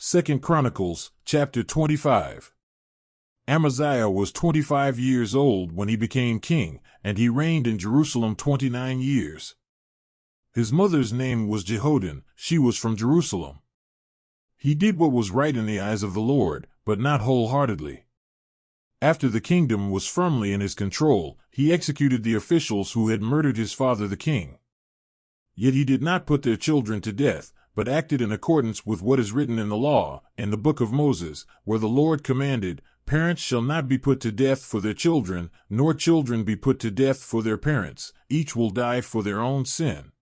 Second Chronicles, chapter 25. Amaziah was 25 years old when he became king, and he reigned in Jerusalem 29 years. His mother's name was Jehoadan, she was from Jerusalem. He did what was right in the eyes of the Lord, but not wholeheartedly. After the kingdom was firmly in his control, he executed the officials who had murdered his father the king. Yet he did not put their children to death, but acted in accordance with what is written in the law, in the book of Moses, where the Lord commanded, "Parents shall not be put to death for their children, nor children be put to death for their parents. Each will die for their own sin."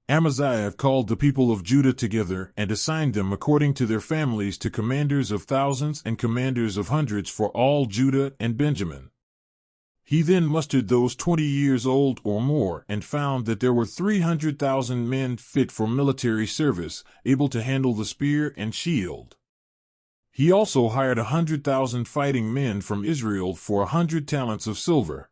Amaziah called the people of Judah together and assigned them according to their families to commanders of thousands and commanders of hundreds for all Judah and Benjamin. He then mustered those 20 years old or more and found that there were 300,000 men fit for military service, able to handle the spear and shield. He also hired 100,000 fighting men from Israel for 100 talents of silver.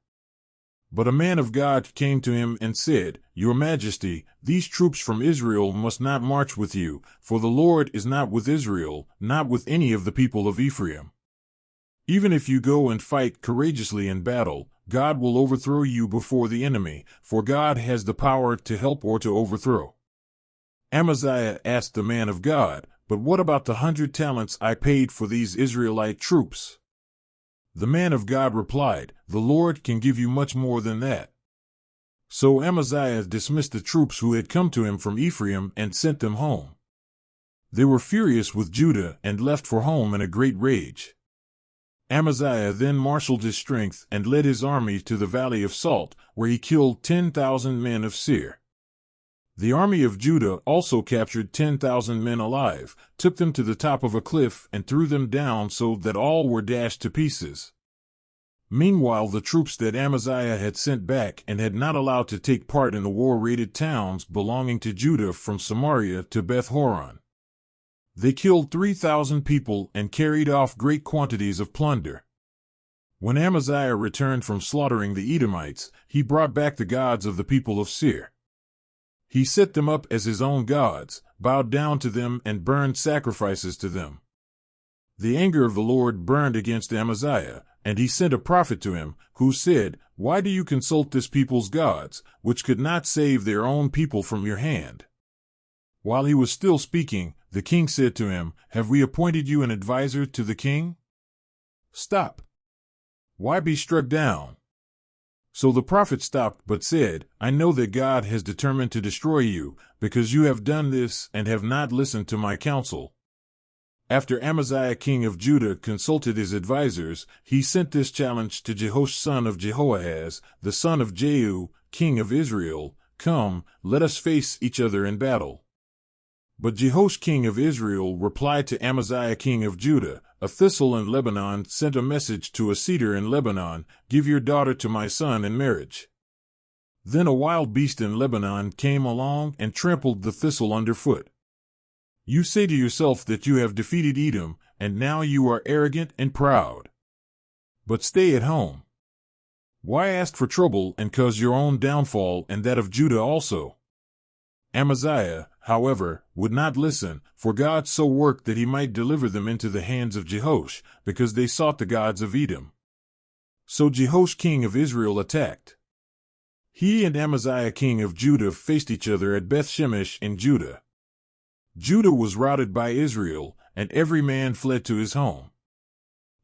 But a man of God came to him and said, "Your Majesty, these troops from Israel must not march with you, for the Lord is not with Israel, not with any of the people of Ephraim. Even if you go and fight courageously in battle, God will overthrow you before the enemy, for God has the power to help or to overthrow." Amaziah asked the man of God, "But what about the 100 talents I paid for these Israelite troops?" The man of God replied, "The Lord can give you much more than that." So Amaziah dismissed the troops who had come to him from Ephraim and sent them home. They were furious with Judah and left for home in a great rage. Amaziah then marshaled his strength and led his army to the Valley of Salt, where he killed 10,000 men of Seir. The army of Judah also captured 10,000 men alive, took them to the top of a cliff, and threw them down so that all were dashed to pieces. Meanwhile, the troops that Amaziah had sent back and had not allowed to take part in the war raided towns belonging to Judah from Samaria to Beth-horon. They killed 3,000 people and carried off great quantities of plunder. When Amaziah returned from slaughtering the Edomites, he brought back the gods of the people of Seir. He set them up as his own gods, bowed down to them, and burned sacrifices to them. The anger of the Lord burned against Amaziah, and he sent a prophet to him, who said, "Why do you consult this people's gods, which could not save their own people from your hand?" While he was still speaking, the king said to him, "Have we appointed you an adviser to the king? Stop. Why be struck down?" So the prophet stopped but said, "I know that God has determined to destroy you, because you have done this and have not listened to my counsel." After Amaziah king of Judah consulted his advisers, he sent this challenge to Jehoash son of Jehoahaz, the son of Jehu, king of Israel, "Come, let us face each other in battle." But Jehoash king of Israel replied to Amaziah king of Judah, "A thistle in Lebanon sent a message to a cedar in Lebanon, 'Give your daughter to my son in marriage.' Then a wild beast in Lebanon came along and trampled the thistle underfoot. You say to yourself that you have defeated Edom, and now you are arrogant and proud. But stay at home. Why ask for trouble and cause your own downfall and that of Judah also?" Amaziah, however, would not listen, for God so worked that he might deliver them into the hands of Jehoash, because they sought the gods of Edom. So Jehoash king of Israel attacked. He and Amaziah king of Judah faced each other at Beth-shemesh in Judah. Judah was routed by Israel, and every man fled to his home.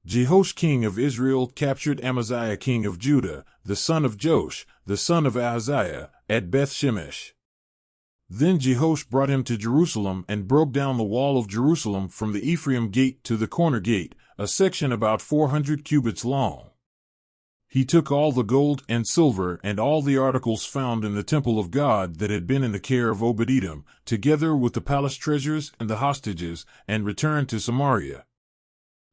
Jehoash king of Israel captured Amaziah king of Judah, the son of Joash, the son of Ahaziah, at Beth-shemesh. Then Jehoash brought him to Jerusalem and broke down the wall of Jerusalem from the Ephraim gate to the corner gate, a section about 400 cubits long. He took all the gold and silver and all the articles found in the temple of God that had been in the care of Obed-Edom, together with the palace treasures and the hostages, and returned to Samaria.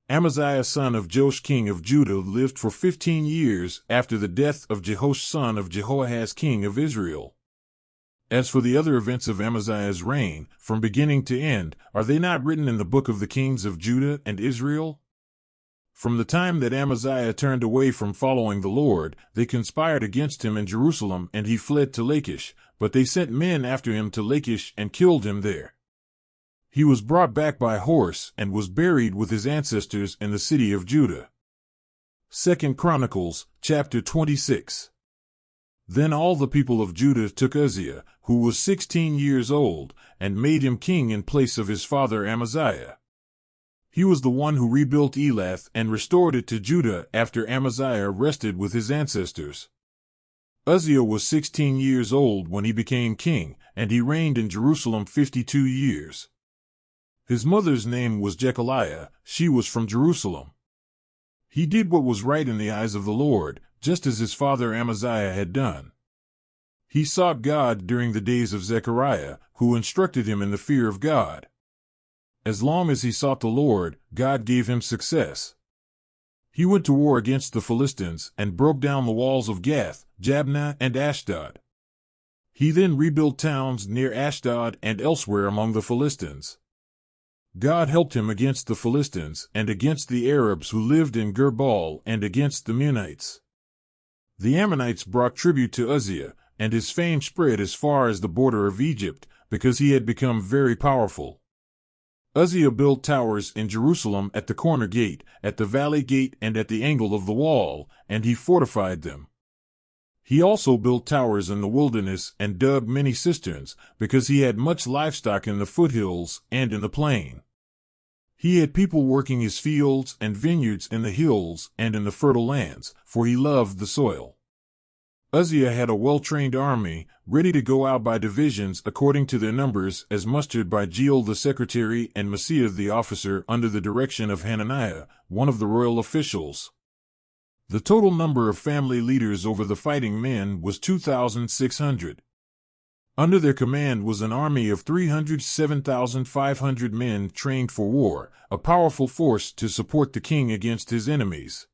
Amaziah son of Joash king of Judah lived for 15 years after the death of Jehoash son of Jehoahaz king of Israel. As for the other events of Amaziah's reign, from beginning to end, are they not written in the book of the kings of Judah and Israel? From the time that Amaziah turned away from following the Lord, they conspired against him in Jerusalem, and he fled to Lachish, but they sent men after him to Lachish and killed him there. He was brought back by horse and was buried with his ancestors in the city of Judah. Second Chronicles, chapter 26. Then all the people of Judah took Uzziah, who was 16 years old, and made him king in place of his father Amaziah. He was the one who rebuilt Elath and restored it to Judah after Amaziah rested with his ancestors. Uzziah was 16 years old when he became king, and he reigned in Jerusalem 52 years. His mother's name was Jechaliah. She was from Jerusalem. He did what was right in the eyes of the Lord, just as his father Amaziah had done. He sought God during the days of Zechariah, who instructed him in the fear of God. As long as he sought the Lord, God gave him success. He went to war against the Philistines and broke down the walls of Gath, Jabneh, and Ashdod. He then rebuilt towns near Ashdod and elsewhere among the Philistines. God helped him against the Philistines and against the Arabs who lived in Gerbal and against the Meunites. The Ammonites brought tribute to Uzziah, and his fame spread as far as the border of Egypt, because he had become very powerful. Uzziah built towers in Jerusalem at the corner gate, at the valley gate, and at the angle of the wall, and he fortified them. He also built towers in the wilderness and dug many cisterns, because he had much livestock in the foothills and in the plain. He had people working his fields and vineyards in the hills and in the fertile lands, for he loved the soil. Uzziah had a well-trained army, ready to go out by divisions according to their numbers, as mustered by Jeiel the secretary and Maaseiah the officer under the direction of Hananiah, one of the royal officials. The total number of family leaders over the fighting men was 2,600. Under their command was an army of 307,500 men trained for war, a powerful force to support the king against his enemies.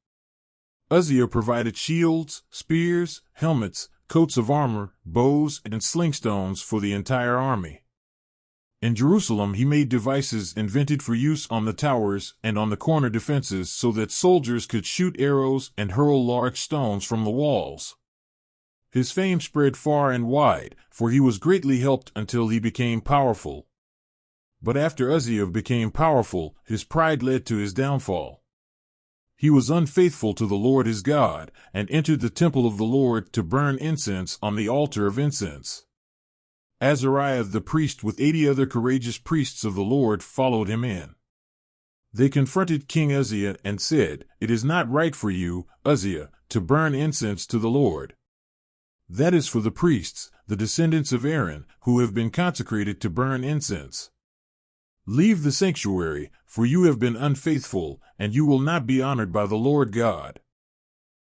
Uzziah provided shields, spears, helmets, coats of armor, bows, and slingstones for the entire army. In Jerusalem he made devices invented for use on the towers and on the corner defenses so that soldiers could shoot arrows and hurl large stones from the walls. His fame spread far and wide, for he was greatly helped until he became powerful. But after Uzziah became powerful, his pride led to his downfall. He was unfaithful to the Lord his God, and entered the temple of the Lord to burn incense on the altar of incense. Azariah the priest with 80 other courageous priests of the Lord followed him in. They confronted King Uzziah and said, "It is not right for you, Uzziah, to burn incense to the Lord. That is for the priests, the descendants of Aaron, who have been consecrated to burn incense. Leave the sanctuary, for you have been unfaithful, and you will not be honored by the Lord God."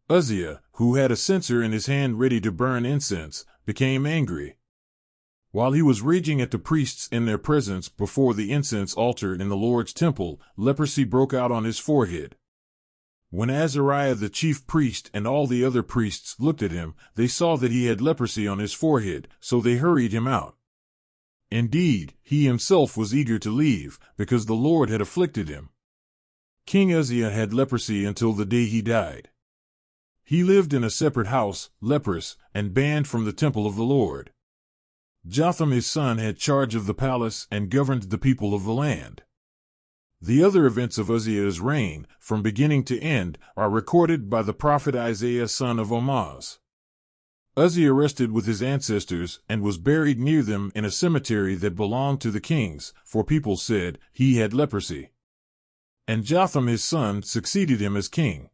Uzziah, who had a censer in his hand ready to burn incense, became angry. While he was raging at the priests in their presence before the incense altar in the Lord's temple, leprosy broke out on his forehead. When Azariah the chief priest and all the other priests looked at him, they saw that he had leprosy on his forehead, so they hurried him out. Indeed, he himself was eager to leave, because the Lord had afflicted him. King Uzziah had leprosy until the day he died. He lived in a separate house, leprous, and banned from the temple of the Lord. Jotham his son had charge of the palace and governed the people of the land. The other events of Uzziah's reign, from beginning to end, are recorded by the prophet Isaiah son of Amoz. Uzziah rested with his ancestors and was buried near them in a cemetery that belonged to the kings, for people said he had leprosy. And Jotham his son succeeded him as king.